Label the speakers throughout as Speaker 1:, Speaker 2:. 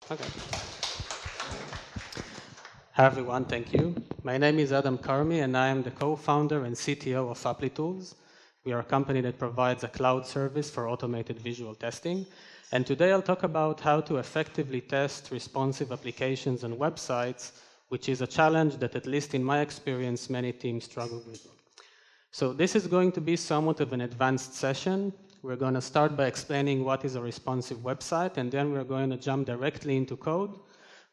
Speaker 1: Okay. Hi everyone, thank you. My name is Adam Carmi and I am the co-founder and CTO of ApplyTools. We are a company that provides a cloud service for automated visual testing. And today I'll talk about how to effectively test responsive applications and websites, which is a challenge that, at least in my experience, many teams struggle with. So this is going to be somewhat of an advanced session. We're going to start by explaining what is a responsive website, and then we're going to jump directly into code.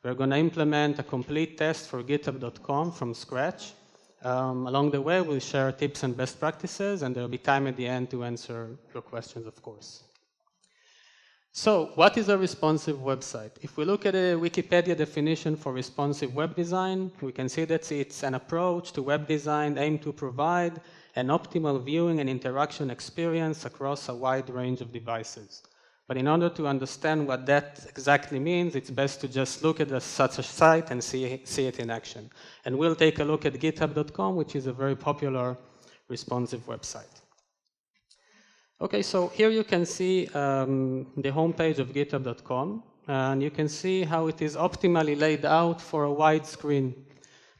Speaker 1: We're going to implement a complete test for GitHub.com from scratch. Along the way, we'll share tips and best practices, and there'll be time at the end to answer your questions, of course. So what is a responsive website? If we look at a Wikipedia definition for responsive web design, we can see that it's an approach to web design aimed to provide an optimal viewing and interaction experience across a wide range of devices. But in order to understand what that exactly means, it's best to just look at such a site and see it in action. And we'll take a look at GitHub.com, which is a very popular responsive website. Okay, so here you can see the homepage of GitHub.com, and you can see how it is optimally laid out for a wide screen.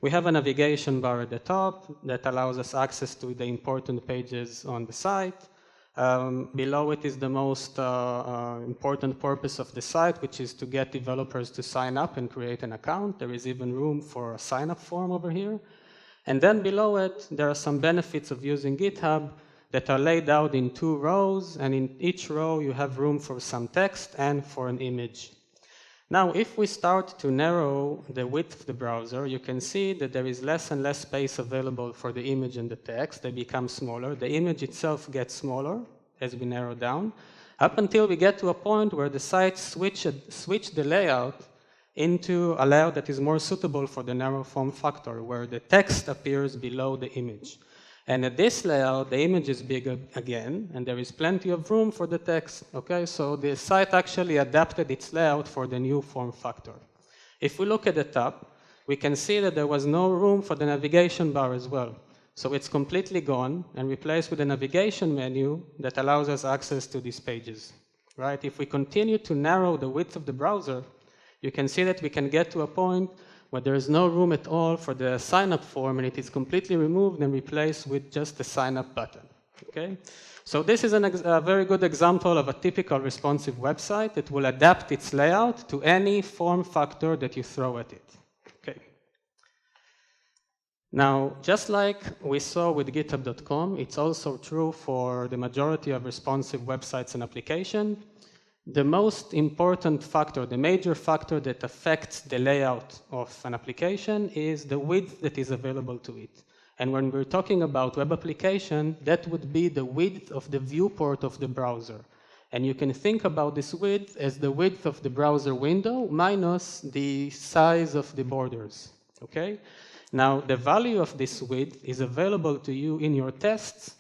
Speaker 1: We have a navigation bar at the top that allows us access to the important pages on the site. Below it is the most important purpose of the site, which is to get developers to sign up and create an account. There is even room for a sign-up form over here. And then below it, there are some benefits of using GitHub that are laid out in 2 rows, and in each row you have room for some text and for an image. Now, if we start to narrow the width of the browser, you can see that there is less and less space available for the image and the text. They become smaller. The image itself gets smaller as we narrow down, up until we get to a point where the site switch the layout into a layout that is more suitable for the narrow form factor, where the text appears below the image. And at this layout, the image is bigger again, and there is plenty of room for the text. Okay, so the site actually adapted its layout for the new form factor. If we look at the top, we can see that there was no room for the navigation bar as well. So it's completely gone and replaced with a navigation menu that allows us access to these pages. Right? If we continue to narrow the width of the browser, you can see that we can get to a point where there is no room at all for the sign-up form, and it is completely removed and replaced with just the sign-up button. Okay? So this is a very good example of a typical responsive website that will adapt its layout to any form factor that you throw at it. Okay. Now, just like we saw with GitHub.com, it's also true for the majority of responsive websites and applications. The most important factor, the major factor that affects the layout of an application is the width that is available to it. And when we're talking about web application, that would be the width of the viewport of the browser. And you can think about this width as the width of the browser window minus the size of the borders. Okay? Now, the value of this width is available to you in your tests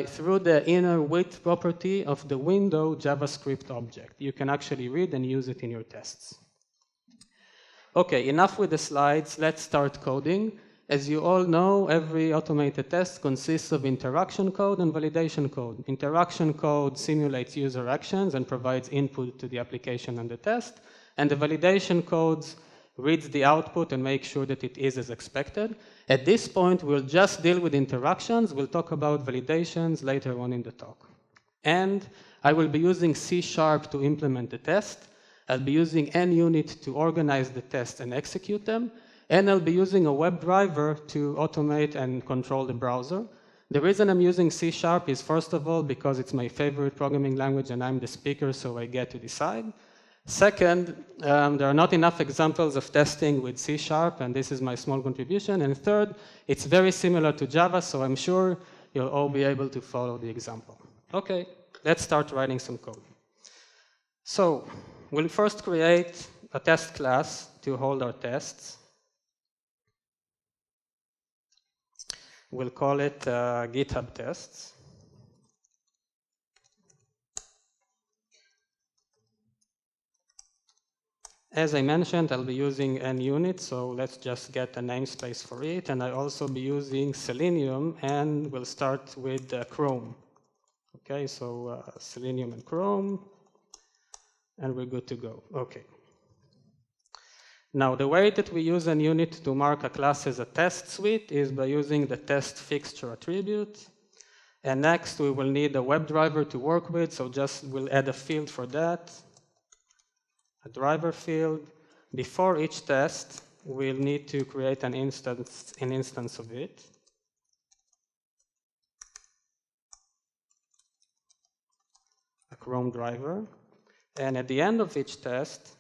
Speaker 1: through the inner width property of the window JavaScript object. You can actually read and use it in your tests. Okay, enough with the slides. Let's start coding. As you all know, every automated test consists of interaction code and validation code. Interaction code simulates user actions and provides input to the application and the test. And the validation codes reads the output and makes sure that it is as expected. At this point, we'll just deal with interactions. We'll talk about validations later on in the talk. And I will be using C# to implement the test. I'll be using NUnit to organize the tests and execute them. And I'll be using a WebDriver to automate and control the browser. The reason I'm using C# is, first of all, because it's my favorite programming language and I'm the speaker, so I get to decide. Second, there are not enough examples of testing with C#, and this is my small contribution. And third, it's very similar to Java, so I'm sure you'll all be able to follow the example. Okay, let's start writing some code. So we'll first create a test class to hold our tests. We'll call it GitHub Tests. As I mentioned, I'll be using NUnit, so let's just get a namespace for it. And I'll also be using Selenium, and we'll start with Chrome. Okay, so Selenium and Chrome, and we're good to go. Okay. Now, the way that we use an unit to mark a class as a test suite is by using the test fixture attribute. And next, we will need a WebDriver to work with, so just we'll add a field for that, a driver field. Before each test, we'll need to create an instance of it. A Chrome driver. And at the end of each test,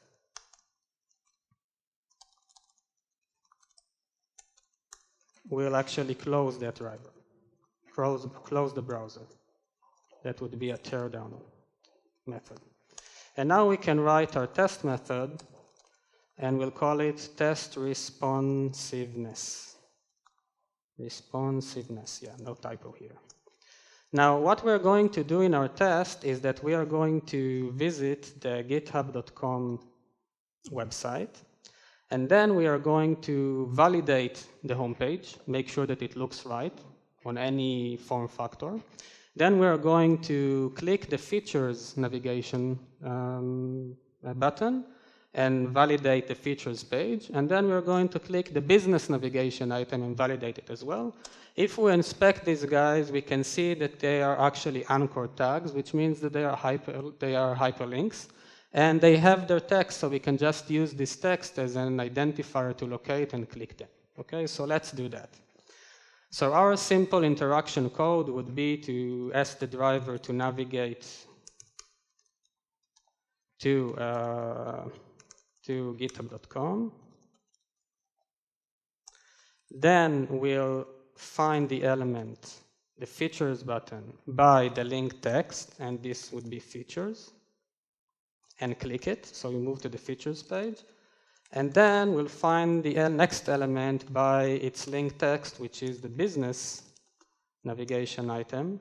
Speaker 1: we'll actually close that driver, close the browser. That would be a teardown method. And now we can write our test method, and we'll call it test responsiveness. Responsiveness, yeah, no typo here. Now, what we're going to do in our test is that we are going to visit the github.com website, and then we are going to validate the homepage, make sure that it looks right on any form factor. Then we are going to click the features navigation button and validate the features page. And then we're going to click the business navigation item and validate it as well. If we inspect these guys, we can see that they are actually anchor tags, which means that they are hyperlinks. And they have their text, so we can just use this text as an identifier to locate and click them. Okay, so let's do that. So our simple interaction code would be to ask the driver to navigate to github.com. Then we'll find the element, the features button, by the link text, and this would be features, and click it. So we move to the features page. And then we'll find the next element by its link text, which is the business navigation item,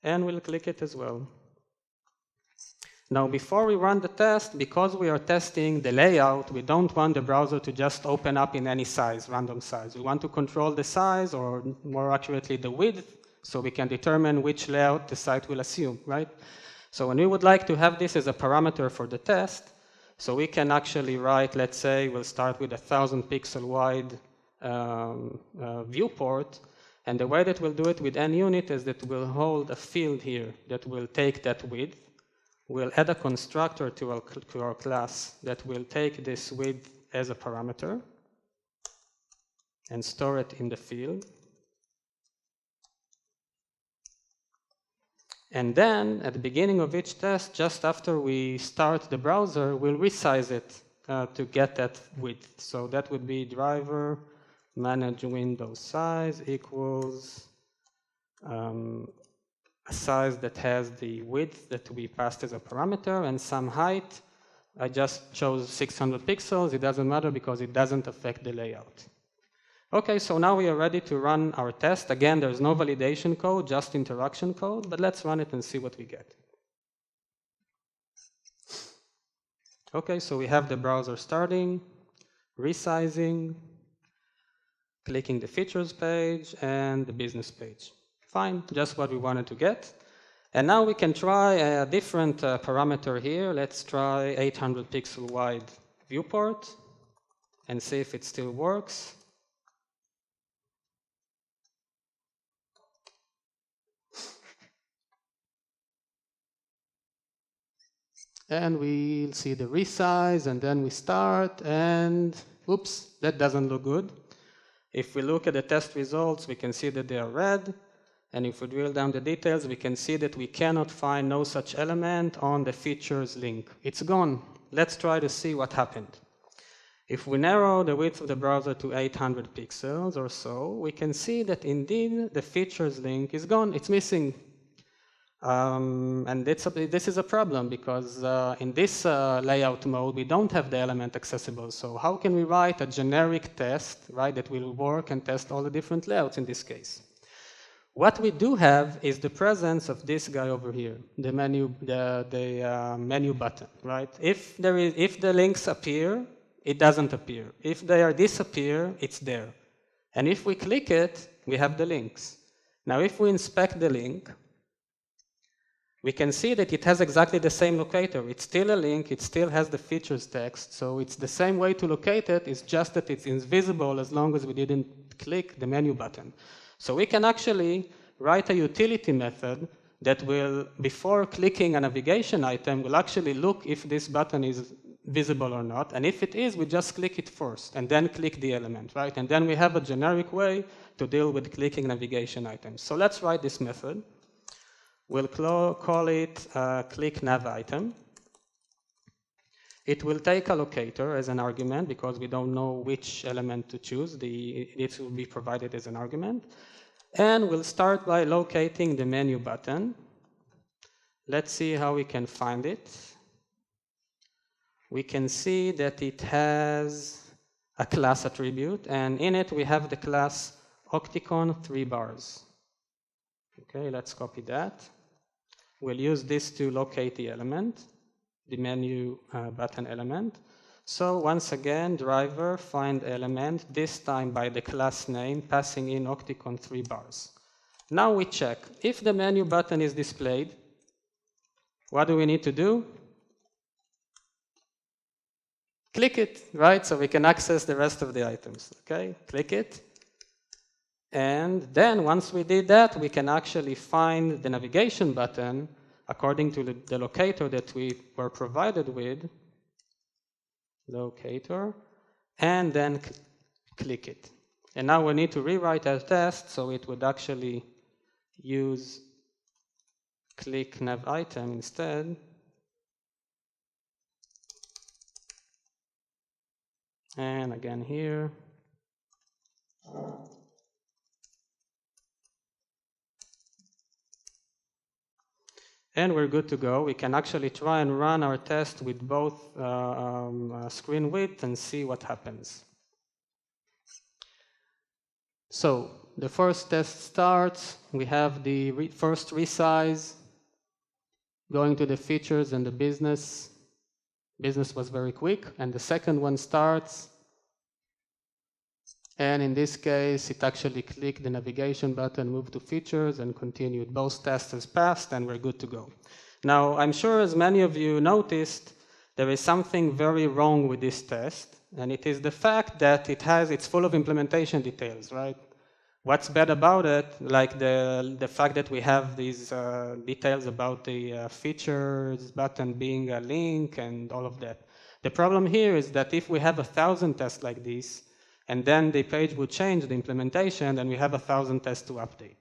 Speaker 1: and we'll click it as well. Now, before we run the test, because we are testing the layout, we don't want the browser to just open up in any size, random size. We want to control the size, or more accurately, the width, so we can determine which layout the site will assume, right? So when we would like to have this as a parameter for the test, so we can actually write, let's say, we'll start with a 1,000 pixel wide viewport. And the way that we'll do it with NUnit is that we'll hold a field here that will take that width. We'll add a constructor to our class that will take this width as a parameter and store it in the field. And then, at the beginning of each test, just after we start the browser, we'll resize it to get that width. So that would be driver manage window size equals a size that has the width that we passed as a parameter and some height. I just chose 600 pixels. It doesn't matter because it doesn't affect the layout. Okay, so now we are ready to run our test. Again, there's no validation code, just interaction code, but let's run it and see what we get. Okay, so we have the browser starting, resizing, clicking the features page, and the business page. Fine, just what we wanted to get. And now we can try a different parameter here. Let's try 800 pixel wide viewport and see if it still works. And we'll see the resize, and then we start, and oops, that doesn't look good. If we look at the test results, we can see that they are red. And if we drill down the details, we can see that we cannot find no such element on the features link. It's gone. Let's try to see what happened. If we narrow the width of the browser to 800 pixels or so, we can see that indeed the features link is gone. It's missing. And this is a problem because in this layout mode, we don't have the element accessible. So how can we write a generic test, right, that will work and test all the different layouts in this case? What we do have is the presence of this guy over here, the menu, menu button, right? If the links appear, it doesn't appear. If they disappear, it's there. And if we click it, we have the links. Now, if we inspect the link, we can see that it has exactly the same locator. It's still a link, it still has the features text, so it's the same way to locate it, it's just that it's invisible as long as we didn't click the menu button. So we can actually write a utility method that will, before clicking a navigation item, will actually look if this button is visible or not, and if it is, we just click it first, and then click the element, right? And then we have a generic way to deal with clicking navigation items. So let's write this method. We'll call it click nav item. It will take a locator as an argument because we don't know which element to choose. It will be provided as an argument. And we'll start by locating the menu button. Let's see how we can find it. We can see that it has a class attribute, and in it we have the class Octicon 3 bars. Okay, let's copy that. We'll use this to locate the element, the menu button element. So once again, driver find element, this time by the class name, passing in Octicon 3 bars. Now we check. If the menu button is displayed, what do we need to do? Click it, right? So we can access the rest of the items, okay? Click it. And then once we did that, we can actually find the navigation button according to the locator that we were provided with, locator, and then click it. And now we need to rewrite our test so it would actually use click nav item instead. And again here. And we're good to go. We can actually try and run our test with both screen width and see what happens. So the first test starts. We have the first resize going to the features and the business. Business was very quick. And the second one starts. And in this case, it actually clicked the navigation button, moved to features, and continued. Both tests has passed, and we're good to go. Now, I'm sure as many of you noticed, there is something very wrong with this test, and it is the fact that it's full of implementation details, right? What's bad about it, like the fact that we have these details about the features button being a link and all of that. The problem here is that if we have 1,000 tests like this, and then the page would change the implementation, and we have 1,000 tests to update.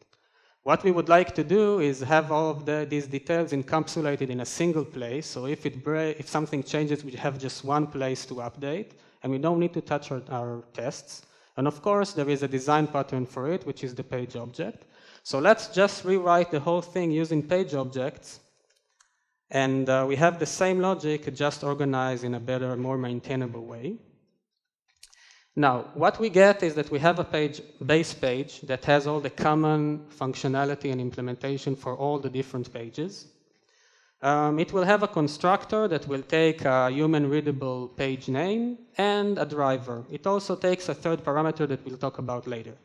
Speaker 1: What we would like to do is have all of these details encapsulated in a single place, so if something changes, we have just one place to update, and we don't need to touch our tests. And of course, there is a design pattern for it, which is the page object. So let's just rewrite the whole thing using page objects, and we have the same logic, just organized in a better, more maintainable way. Now, what we get is that we have a base page that has all the common functionality and implementation for all the different pages. It will have a constructor that will take a human-readable page name and a driver. It also takes a third parameter that we'll talk about later.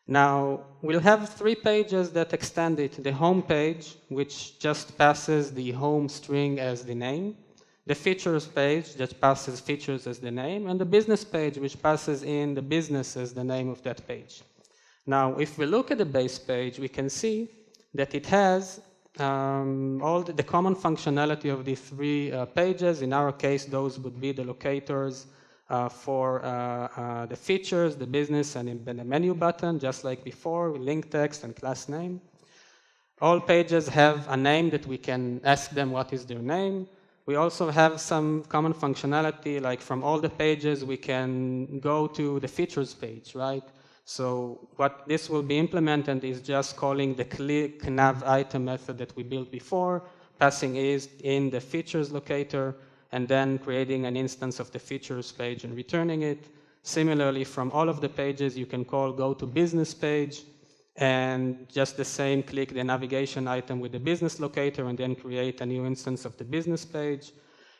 Speaker 1: Now, we'll have 3 pages that extend it. The home page, which just passes the home string as the name. The features page that passes features as the name, and the business page which passes in the business as the name of that page. Now, if we look at the base page, we can see that it has all the common functionality of the 3 pages. In our case, those would be the locators for the features, the business, and the menu button, just like before, link text and class name. All pages have a name that we can ask them what is their name. We also have some common functionality, like from all the pages, we can go to the features page, right? So what this will be implemented is just calling the click nav item method that we built before, passing in the features locator, and then creating an instance of the features page and returning it. Similarly, from all of the pages, you can call go to business page, and just the same, click the navigation item with the business locator and then create a new instance of the business page.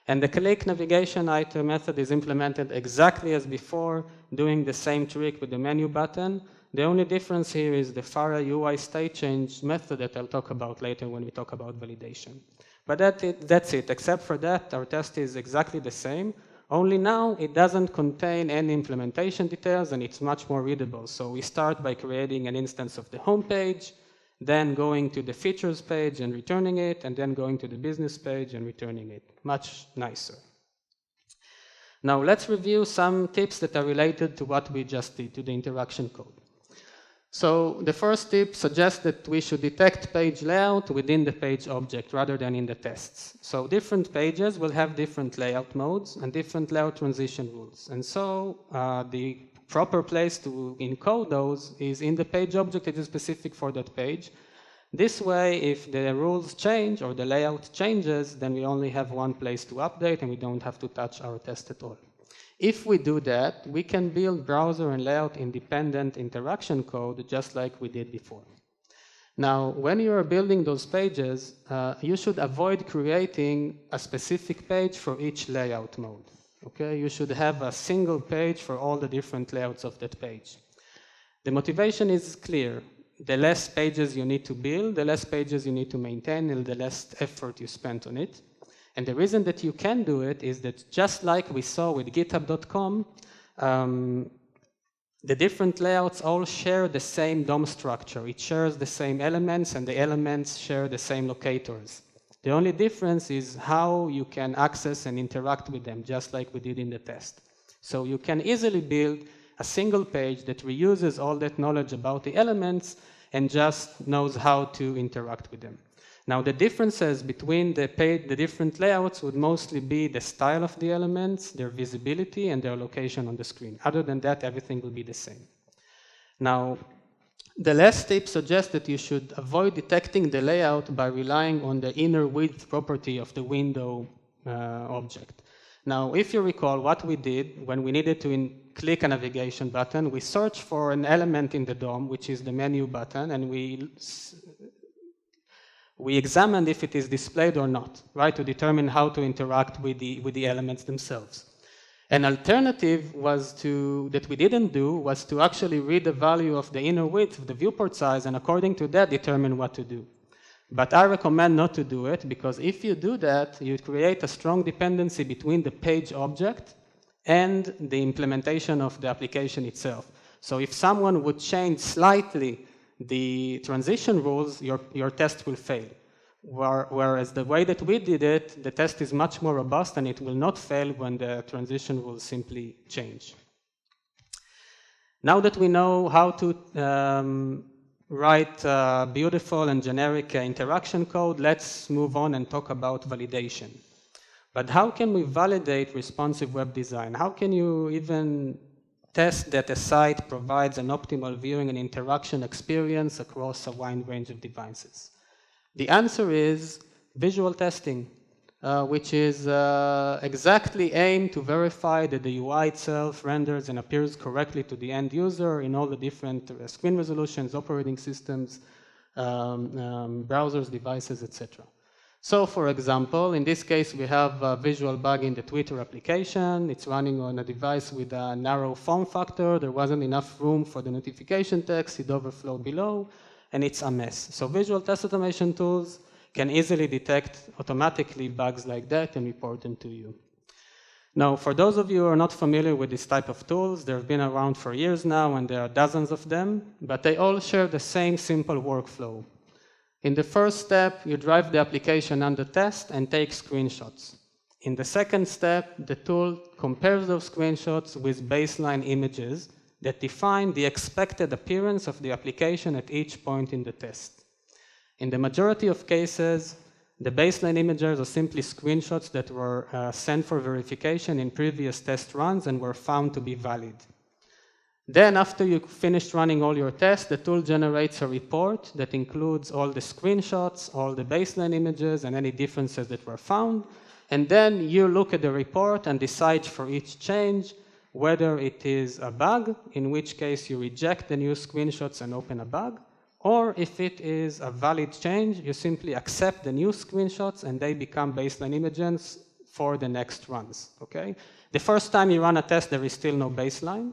Speaker 1: And the click navigation item method is implemented exactly as before, doing the same trick with the menu button, The only difference here is the Farah UI state change method that I'll talk about later when we talk about validation. But that's it. Except for that, our test is exactly the same. Only now it doesn't contain any implementation details and it's much more readable. So we start by creating an instance of the home page, then going to the features page and returning it, and then going to the business page and returning it. Much nicer. Now let's review some tips that are related to what we just did, to the interaction code. So the first tip suggests that we should detect page layout within the page object rather than in the tests. So different pages will have different layout modes and different layout transition rules. And so the proper place to encode those is in the page object that is specific for that page. This way, if the rules change or the layout changes, then we only have one place to update and we don't have to touch our test at all. If we do that, we can build browser and layout independent interaction code just like we did before. Now, when you are building those pages, you should avoid creating a specific page for each layout mode. Okay? You should have a single page for all the different layouts of that page. The motivation is clear. The less pages you need to build, the less pages you need to maintain, and the less effort you spend on it. And the reason that you can do it is that just like we saw with github.com, the different layouts all share the same DOM structure. It shares the same elements, and the elements share the same locators. The only difference is how you can access and interact with them, just like we did in the test. So you can easily build a single page that reuses all that knowledge about the elements and just knows how to interact with them. Now, the differences between the different layouts would mostly be the style of the elements, their visibility, and their location on the screen. Other than that, everything will be the same. Now, the last tip suggests that you should avoid detecting the layout by relying on the inner width property of the window object. Now, if you recall what we did when we needed to click a navigation button, we searched for an element in the DOM, which is the menu button, and we examined if it is displayed or not, right, to determine how to interact with the elements themselves. An alternative that we didn't do was to actually read the value of the inner width of the viewport size and according to that determine what to do. But I recommend not to do it because if you do that, you create a strong dependency between the page object and the implementation of the application itself. So if someone would change slightly the transition rules, your test will fail. Whereas the way that we did it, the test is much more robust and it will not fail when the transition rules simply change. Now that we know how to write beautiful and generic interaction code, let's move on and talk about validation. But how can we validate responsive web design? How can you even test that a site provides an optimal viewing and interaction experience across a wide range of devices? The answer is visual testing, which is exactly aimed to verify that the UI itself renders and appears correctly to the end user in all the different screen resolutions, operating systems, browsers, devices, etc. So, for example, in this case, we have a visual bug in the Twitter application. It's running on a device with a narrow form factor. There wasn't enough room for the notification text. It overflowed below, and it's a mess. So visual test automation tools can easily detect automatically bugs like that and report them to you. Now, for those of you who are not familiar with this type of tools, they've been around for years now, and there are dozens of them, but they all share the same simple workflow. In the first step, you drive the application under test and take screenshots. In the second step, the tool compares those screenshots with baseline images that define the expected appearance of the application at each point in the test. In the majority of cases, the baseline images are simply screenshots that were sent for verification in previous test runs and were found to be valid. Then, after you finished running all your tests, the tool generates a report that includes all the screenshots, all the baseline images, and any differences that were found. And then you look at the report and decide for each change whether it is a bug, in which case you reject the new screenshots and open a bug, or if it is a valid change, you simply accept the new screenshots and they become baseline images for the next runs, okay? The first time you run a test, there is still no baseline.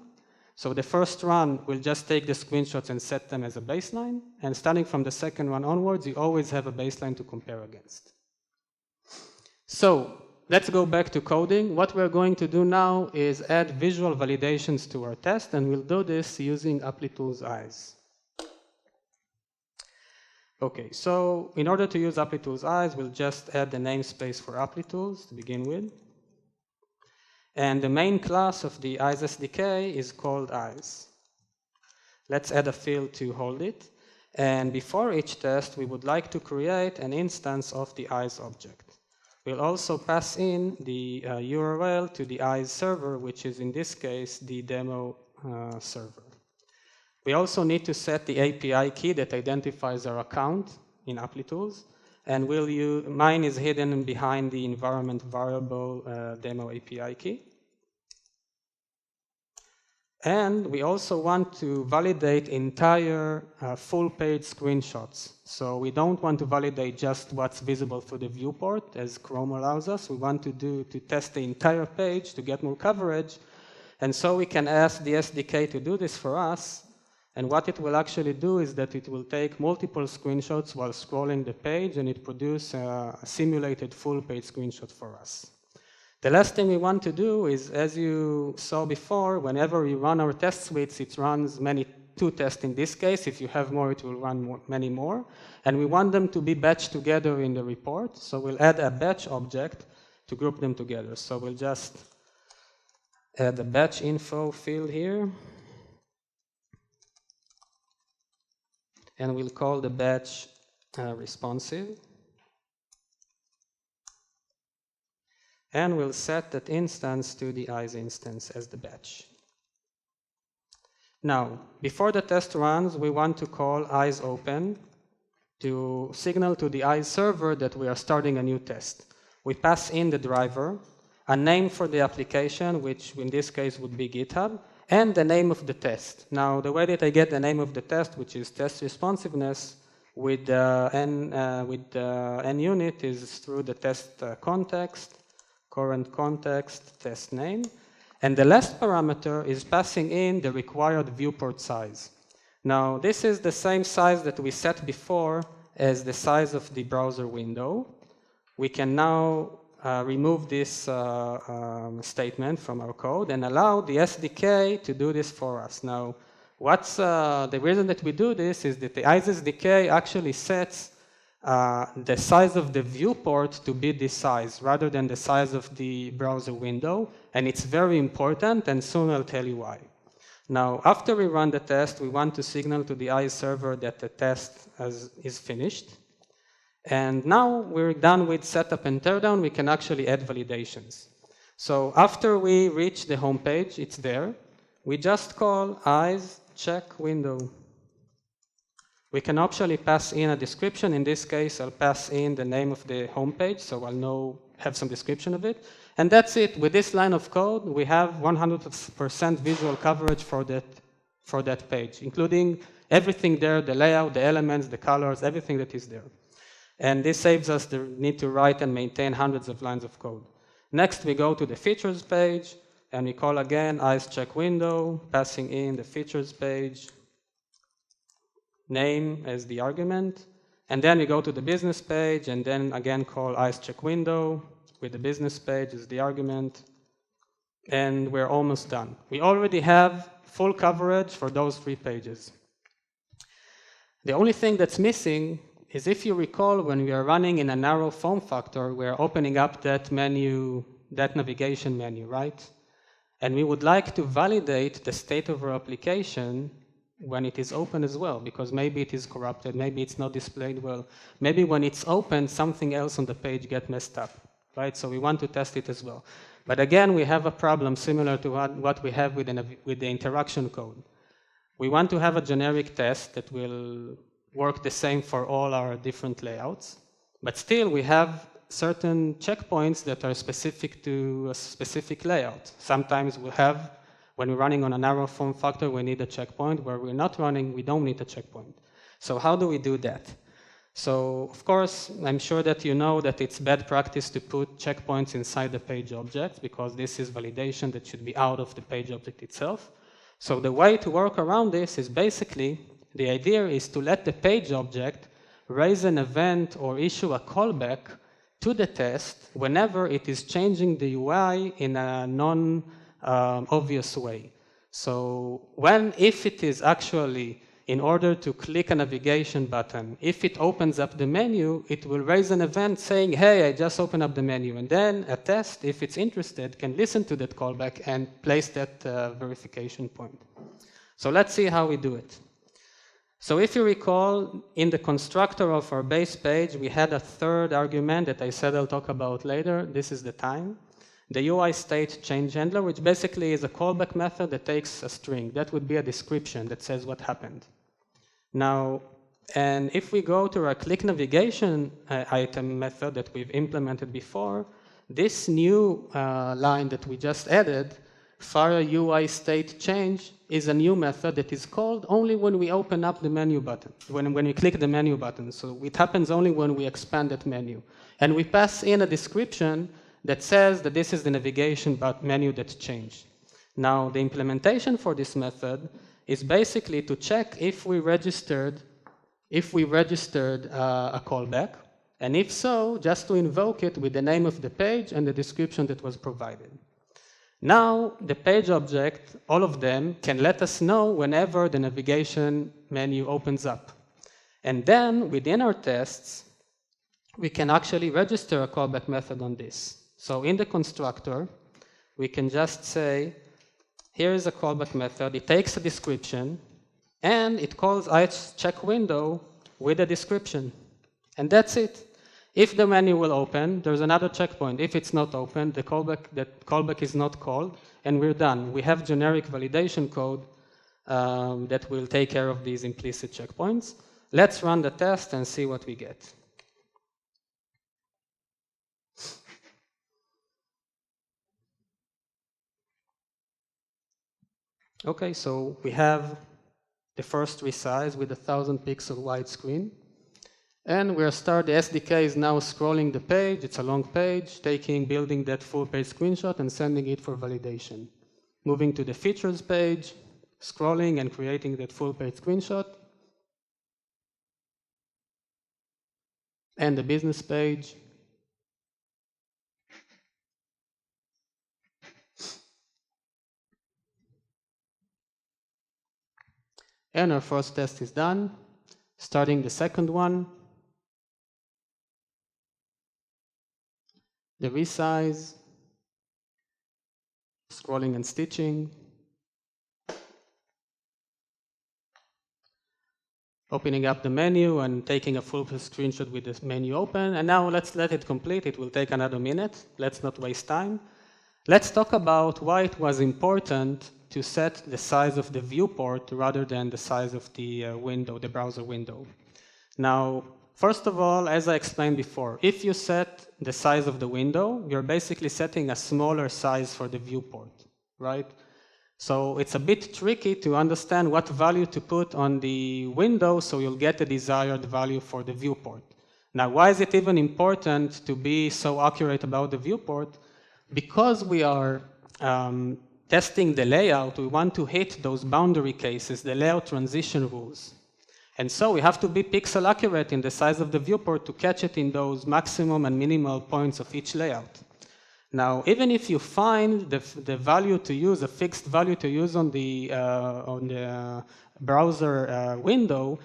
Speaker 1: So the first run will just take the screenshots and set them as a baseline, and starting from the second one onwards, you always have a baseline to compare against. So let's go back to coding. What we're going to do now is add visual validations to our test, and we'll do this using Applitools eyes. Okay, so in order to use Applitools eyes, we'll just add the namespace for Applitools to begin with. And the main class of the eyes SDK is called eyes. Let's add a field to hold it. And before each test, we would like to create an instance of the eyes object. We'll also pass in the URL to the eyes server, which is in this case the demo server. We also need to set the API key that identifies our account in Applitools. And mine is hidden behind the environment variable demo API key. And we also want to validate entire full page screenshots. So we don't want to validate just what's visible through the viewport, as Chrome allows us. We want to test the entire page to get more coverage. And so we can ask the SDK to do this for us. And what it will actually do is that it will take multiple screenshots while scrolling the page, and it produces a simulated full page screenshot for us. The last thing we want to do is, as you saw before, whenever we run our test suites, it runs two tests in this case. If you have more, it will run many more. And we want them to be batched together in the report. So we'll add a batch object to group them together. So we'll just add the batch info field here. And we'll call the batch responsive. And we'll set that instance to the eyes instance as the batch. Now, before the test runs, we want to call eyes open to signal to the eyes server that we are starting a new test. We pass in the driver, a name for the application, which in this case would be GitHub, and the name of the test. Now, the way that I get the name of the test, which is test responsiveness, with n unit is through the test context, current context, test name. And the last parameter is passing in the required viewport size. Now, this is the same size that we set before as the size of the browser window. We can now remove this statement from our code and allow the SDK to do this for us. Now, what's the reason that we do this is that the eyes SDK actually sets the size of the viewport to be this size rather than the size of the browser window. And it's very important, and soon I'll tell you why. Now, after we run the test, we want to signal to the eyes server that the test is finished. And now we're done with setup and teardown, we can actually add validations. So after we reach the home page, it's there. We just call eyes check window. We can actually pass in a description. In this case, I'll pass in the name of the home page, so I'll have some description of it. And that's it. With this line of code, we have 100% visual coverage for that page, including everything there, the layout, the elements, the colors, everything that is there. And this saves us the need to write and maintain hundreds of lines of code. Next, we go to the features page, and we call again eyes check window, passing in the features page, name as the argument. And then we go to the business page, and then again call eyes check window with the business page as the argument. And we're almost done. We already have full coverage for those 3 pages. The only thing that's missing is, if you recall, when we are running in a narrow form factor, we're opening up that menu, that navigation menu, right? And we would like to validate the state of our application when it is open as well, because maybe it is corrupted, maybe it's not displayed well. Maybe when it's open, something else on the page gets messed up, right? So we want to test it as well. But again, we have a problem similar to what we have with the interaction code. We want to have a generic test that will work the same for all our different layouts, but still we have certain checkpoints that are specific to a specific layout. Sometimes we have, when we're running on a narrow form factor, we need a checkpoint. Where we're not running, we don't need a checkpoint. So how do we do that? So, of course, I'm sure that you know that it's bad practice to put checkpoints inside the page object, because this is validation that should be out of the page object itself. So the way to work around this is basically, the idea is to let the page object raise an event or issue a callback to the test whenever it is changing the UI in a non-obvious way. So if it is actually, in order to click a navigation button, if it opens up the menu, it will raise an event saying, hey, I just opened up the menu. And then a test, if it's interested, can listen to that callback and place that verification point. So let's see how we do it. So if you recall, in the constructor of our base page, we had a third argument that I said I'll talk about later. This is the time. The UI state change handler, which basically is a callback method that takes a string. That would be a description that says what happened. Now, and if we go to our click navigation item method that we've implemented before, this new line that we just added, fire UI state change, is a new method that is called only when we open up the menu button, when we click the menu button. So it happens only when we expand that menu. And we pass in a description that says that this is the navigation menu that changed. Now, the implementation for this method is basically to check if we registered a callback, and if so, just to invoke it with the name of the page and the description that was provided. Now, the page object, all of them, can let us know whenever the navigation menu opens up. And then, within our tests, we can actually register a callback method on this. So in the constructor, we can just say, here is a callback method. It takes a description, and it calls check window with a description. And that's it. If the menu will open, there's another checkpoint. If it's not open, the callback is not called, and we're done. We have generic validation code that will take care of these implicit checkpoints. Let's run the test and see what we get. Okay, so we have the first resize with 1,000 pixel widescreen. And the SDK is now scrolling the page. It's a long page, building that full page screenshot and sending it for validation. Moving to the features page, scrolling and creating that full page screenshot. And the business page. And our first test is done. Starting the second one. The resize, scrolling and stitching, opening up the menu and taking a full screenshot with this menu open. And now let's let it complete. It will take another minute. Let's not waste time. Let's talk about why it was important to set the size of the viewport rather than the size of the window, the browser window. Now, first of all, as I explained before, if you set the size of the window, you're basically setting a smaller size for the viewport, right? So it's a bit tricky to understand what value to put on the window so you'll get the desired value for the viewport. Now, why is it even important to be so accurate about the viewport? Because we are testing the layout, we want to hit those boundary cases, the layout transition rules. And so we have to be pixel accurate in the size of the viewport to catch it in those maximum and minimal points of each layout. Now, even if you find the value to use, a fixed value to use on the browser window,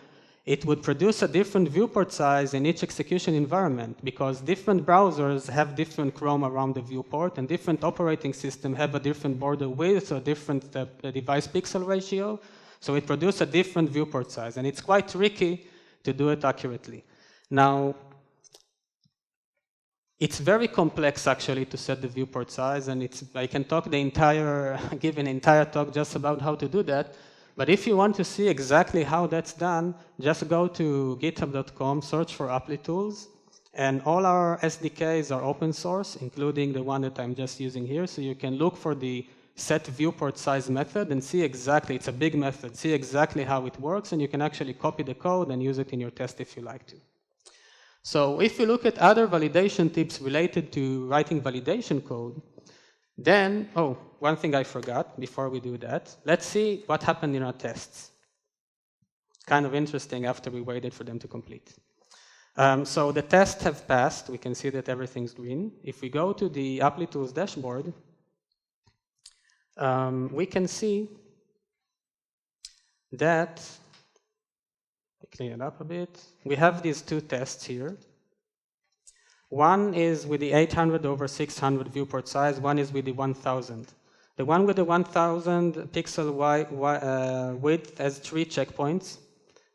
Speaker 1: it would produce a different viewport size in each execution environment because different browsers have different Chrome around the viewport and different operating systems have a different border width or different device pixel ratio. So it produces a different viewport size, and it's quite tricky to do it accurately. Now, it's very complex actually to set the viewport size, and I can talk give an entire talk just about how to do that. But if you want to see exactly how that's done, just go to github.com, search for Applitools, and all our SDKs are open source, including the one that I'm just using here. So you can look for the set viewport size method and see exactly, it's a big method, see exactly how it works, and you can actually copy the code and use it in your test if you like to. So if you look at other validation tips related to writing validation code, Then, one thing I forgot before we do that. Let's see what happened in our tests. Kind of interesting after we waited for them to complete. So the tests have passed. We can see that everything's green. If we go to the Applitools dashboard, we can see that, clean it up a bit, we have these two tests here. One is with the 800 over 600 viewport size, one is with the 1000. The one with the 1000 pixel width has 3 checkpoints.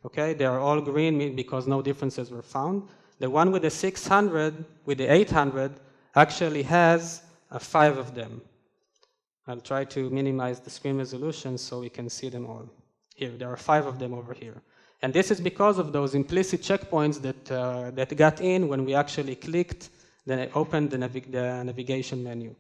Speaker 1: Okay, they are all green because no differences were found. The one with the 600, with the 800, actually has 5 of them. I'll try to minimize the screen resolution so we can see them all. Here, there are 5 of them over here. And this is because of those implicit checkpoints that got in when we actually clicked, then it opened the navigation menu.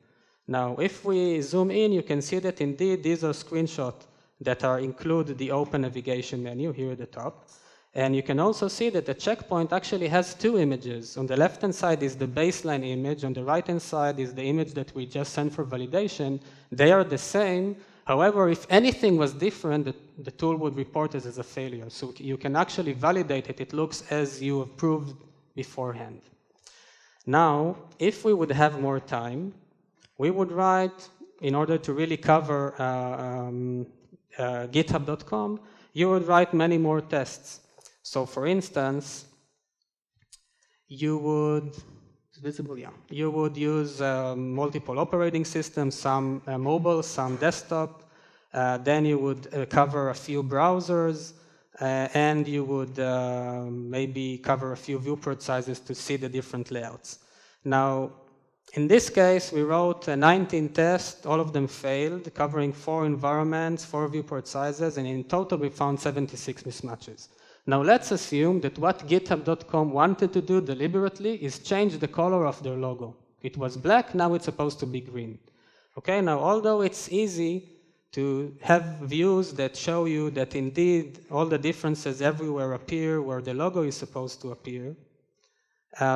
Speaker 1: Now, if we zoom in, you can see that indeed these are screenshots that include the open navigation menu here at the top. And you can also see that the checkpoint actually has 2 images. On the left-hand side is the baseline image. On the right-hand side is the image that we just sent for validation. They are the same. However, if anything was different, the tool would report it as a failure. So you can actually validate it. It looks as you approved beforehand. Now, if we would have more time, we would write, in order to really cover GitHub.com, you would write many more tests. So for instance, you would, visible, yeah. You would use multiple operating systems, some mobile, some desktop. Then you would cover a few browsers, and you would maybe cover a few viewport sizes to see the different layouts. Now, in this case, we wrote 19 tests. All of them failed, covering 4 environments, 4 viewport sizes, and in total, we found 76 mismatches. Now let's assume that what GitHub.com wanted to do deliberately is change the color of their logo. It was black, now it's supposed to be green. Okay, now although it's easy to have views that show you that indeed all the differences everywhere appear where the logo is supposed to appear,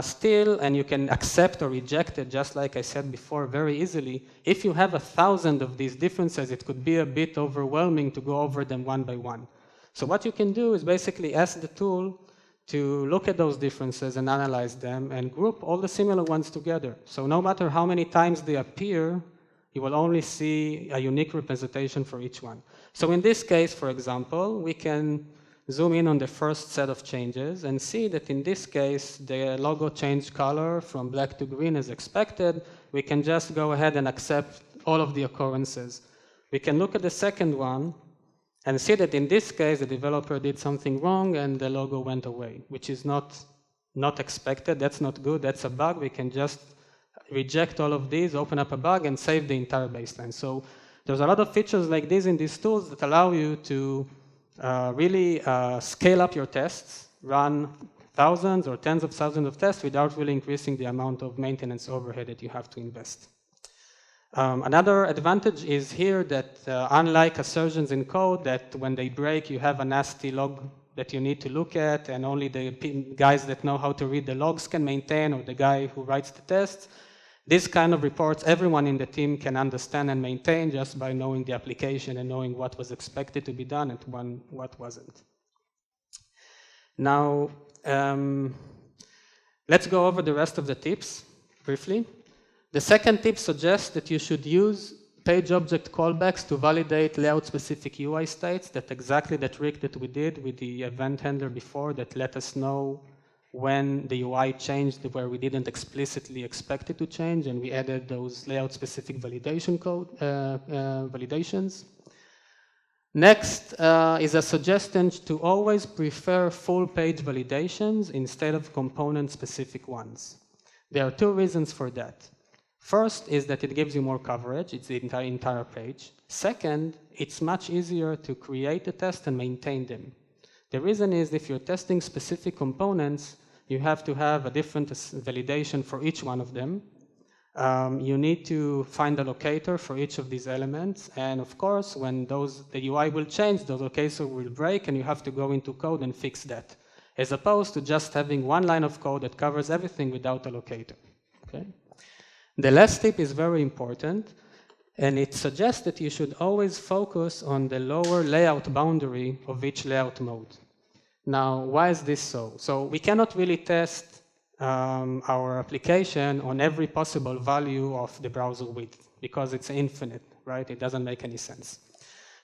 Speaker 1: still, and you can accept or reject it, just like I said before, very easily, if you have 1,000 of these differences, it could be a bit overwhelming to go over them one by one. So what you can do is basically ask the tool to look at those differences and analyze them and group all the similar ones together. So no matter how many times they appear, you will only see a unique representation for each one. So in this case, for example, we can zoom in on the first set of changes and see that in this case, the logo changed color from black to green as expected. We can just go ahead and accept all of the occurrences. We can look at the second one and see that in this case, the developer did something wrong and the logo went away, which is not expected. That's not good. That's a bug. We can just reject all of these, open up a bug, and save the entire baseline. So there's a lot of features like this in these tools that allow you to really scale up your tests, run thousands or tens of thousands of tests without really increasing the amount of maintenance overhead that you have to invest. Another advantage is here that unlike assertions in code that when they break you have a nasty log that you need to look at and only the guys that know how to read the logs can maintain or the guy who writes the tests, this kind of reports everyone in the team can understand and maintain just by knowing the application and knowing what was expected to be done and what wasn't. Now, let's go over the rest of the tips briefly. The second tip suggests that you should use page object callbacks to validate layout-specific UI states. That's exactly the trick that we did with the event handler before that let us know when the UI changed where we didn't explicitly expect it to change, and we added those layout-specific validation code validations. Next is a suggestion to always prefer full-page validations instead of component-specific ones. There are 2 reasons for that. First is that it gives you more coverage, it's the entire page. Second, it's much easier to create a test and maintain them. The reason is if you're testing specific components, you have to have a different validation for each one of them. You need to find a locator for each of these elements, and of course, when the UI will change, the locator will break, and you have to go into code and fix that, as opposed to just having one line of code that covers everything without a locator. Okay? The last tip is very important. And it suggests that you should always focus on the lower layout boundary of each layout mode. Now, why is this so? So we cannot really test our application on every possible value of the browser width because it's infinite, right? It doesn't make any sense.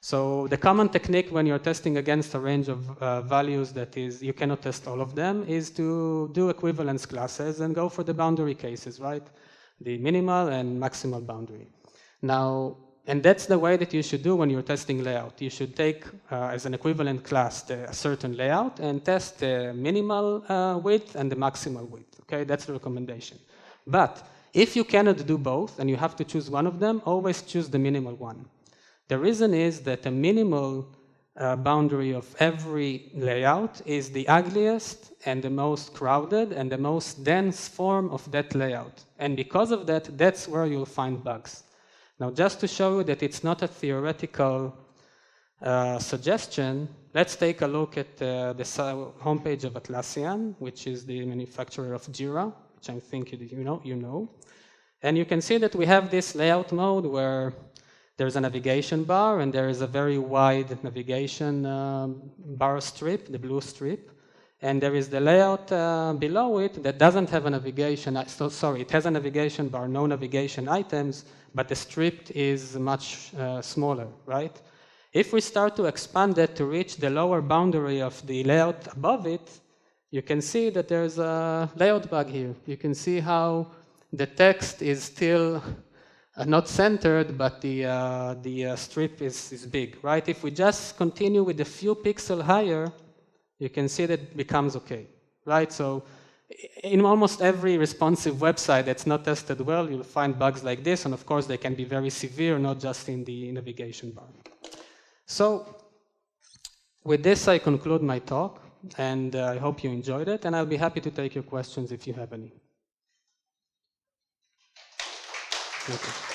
Speaker 1: So the common technique when you're testing against a range of values that is, you cannot test all of them, is to do equivalence classes and go for the boundary cases, right? The minimal and maximal boundary. Now, and that's the way that you should do when you're testing layout. You should take as an equivalent class a certain layout and test the minimal width and the maximal width, okay? That's the recommendation. But if you cannot do both and you have to choose one of them, always choose the minimal one. The reason is that the minimal boundary of every layout is the ugliest and the most crowded and the most dense form of that layout. And because of that, that's where you'll find bugs. Now, just to show you that it's not a theoretical suggestion, let's take a look at the homepage of Atlassian, which is the manufacturer of Jira, which I think you know. And you can see that we have this layout mode where there's a navigation bar and there is a very wide navigation bar strip, the blue strip. And there is the layout below it that doesn't have a navigation, it has a navigation bar, no navigation items, but the strip is much smaller, right? If we start to expand that to reach the lower boundary of the layout above it, you can see that there's a layout bug here. You can see how the text is still not centered, but the strip is big, right? If we just continue with a few pixels higher, you can see that it becomes okay, right? So in almost every responsive website that's not tested well, you'll find bugs like this, and of course they can be very severe, not just in the navigation bar. So with this, I conclude my talk, and I hope you enjoyed it, and I'll be happy to take your questions if you have any. Thank you.